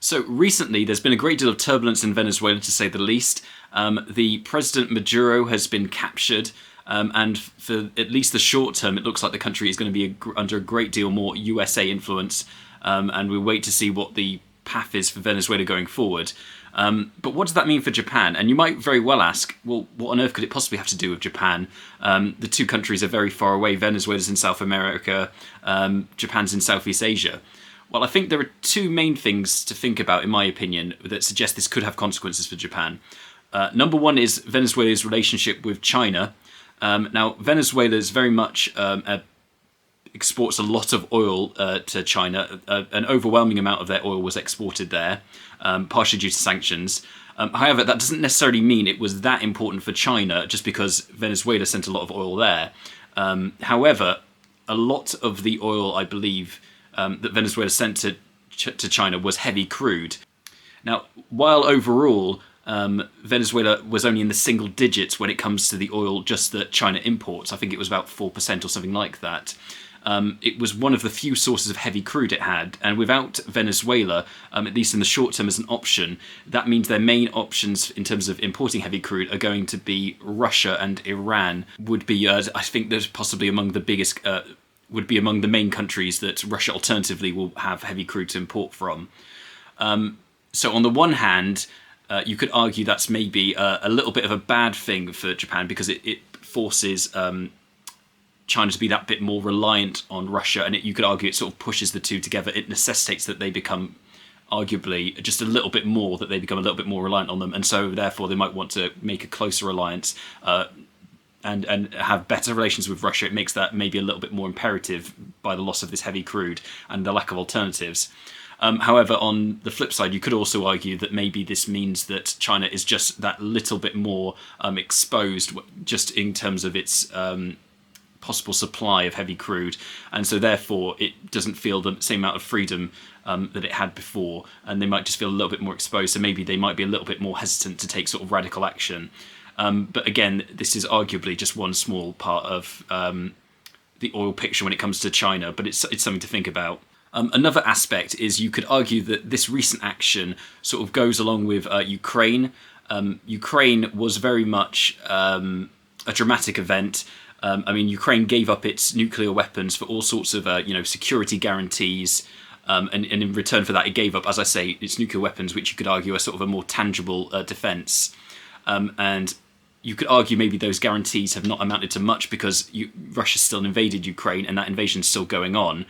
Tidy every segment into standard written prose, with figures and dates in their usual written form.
So recently, there's been a great deal of turbulence in Venezuela, to say the least. The President Maduro has been captured, and for at least the short term, it looks like the country is going to be under a great deal more USA influence, and we'll wait to see what the path is for Venezuela going forward. But what does that mean for Japan? And you might very well ask, well, what on earth could it possibly have to do with Japan? The two countries are very far away. Venezuela's in South America, Japan's in Southeast Asia. Well, I think there are two main things to think about, in my opinion, that suggest this could have consequences for Japan. Number one is Venezuela's relationship with China. Now, Venezuela is very much exports a lot of oil to China. An overwhelming amount of their oil was exported there, partially due to sanctions. However, that doesn't necessarily mean it was that important for China just because Venezuela sent a lot of oil there. However, a lot of the oil, I believe, that Venezuela sent to China was heavy crude. Now, while overall Venezuela was only in the single digits when it comes to the oil just that China imports, I think it was about 4% or something like that. It was one of the few sources of heavy crude it had, and without Venezuela, at least in the short term as an option, that means their main options in terms of importing heavy crude are going to be Russia and Iran. Would be, I think, there's possibly among the biggest. Would be among the main countries that Russia alternatively will have heavy crude to import from. So on the one hand, you could argue that's maybe a little bit of a bad thing for Japan because it forces China to be that bit more reliant on Russia, and you could argue it sort of pushes the two together. It necessitates that they become arguably just a little bit more, that they become a little bit more reliant on them, and so therefore they might want to make a closer alliance and have better relations with Russia. It makes that maybe a little bit more imperative by the loss of this heavy crude and the lack of alternatives. However, on the flip side, you could also argue that maybe this means that China is just that little bit more exposed, just in terms of its possible supply of heavy crude, and so therefore it doesn't feel the same amount of freedom that it had before, and they might just feel a little bit more exposed, so maybe they might be a little bit more hesitant to take sort of radical action. But again, this is arguably just one small part of the oil picture when it comes to China, but it's something to think about. Another aspect is you could argue that this recent action sort of goes along with Ukraine. Ukraine was very much a dramatic event. Ukraine gave up its nuclear weapons for all sorts of security guarantees. And in return for that, it gave up, as I say, its nuclear weapons, which you could argue are sort of a more tangible defence. And you could argue maybe those guarantees have not amounted to much because Russia still invaded Ukraine and that invasion is still going on.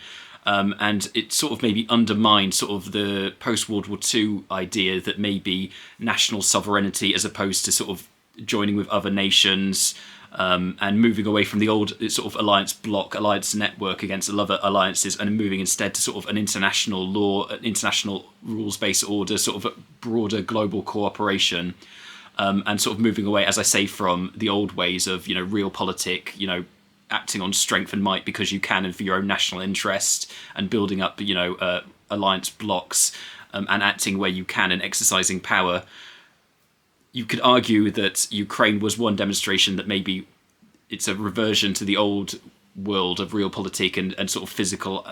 And it sort of maybe undermined sort of the post-World War II idea that maybe national sovereignty as opposed to sort of joining with other nations and moving away from the old sort of alliance network against other alliances and moving instead to sort of an international law, international rules-based order, sort of a broader global cooperation. And sort of moving away, as I say, from the old ways of, realpolitik, acting on strength and might because you can and for your own national interest, and building up, alliance blocks and acting where you can and exercising power. You could argue that Ukraine was one demonstration that maybe it's a reversion to the old world of realpolitik and sort of physical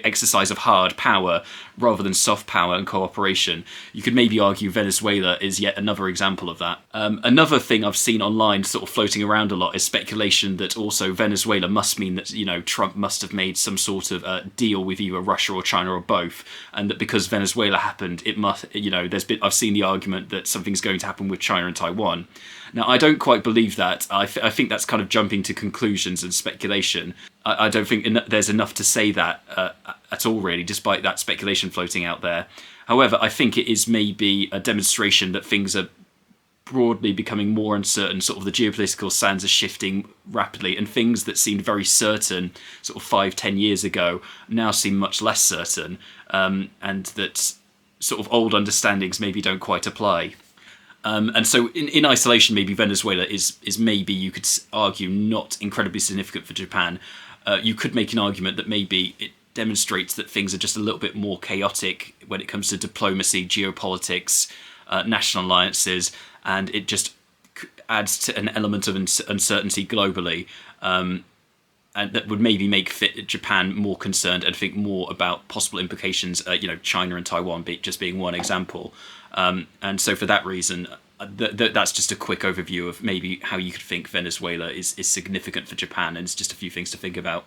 exercise of hard power rather than soft power and cooperation. You could maybe argue Venezuela is yet another example of that. Another thing I've seen online sort of floating around a lot is speculation that also Venezuela must mean that, Trump must have made some sort of deal with either Russia or China or both, and that because Venezuela happened, it must, I've seen the argument that something's going to happen with China and Taiwan. Now, I don't quite believe that. I think that's kind of jumping to conclusions and speculation. I don't think there's enough to say that at all, really, despite that speculation floating out there. However, I think it is maybe a demonstration that things are broadly becoming more uncertain. Sort of the geopolitical sands are shifting rapidly, and things that seemed very certain sort of 5-10 years ago now seem much less certain, and that sort of old understandings maybe don't quite apply. And so in isolation, maybe Venezuela is maybe, you could argue, not incredibly significant for Japan. You could make an argument that maybe it demonstrates that things are just a little bit more chaotic when it comes to diplomacy, geopolitics, national alliances, and it just adds to an element of uncertainty globally. and that would maybe make Japan more concerned and think more about possible implications. China and Taiwan just being one example, and so for that reason, that's just a quick overview of maybe how you could think Venezuela is significant for Japan, and it's just a few things to think about.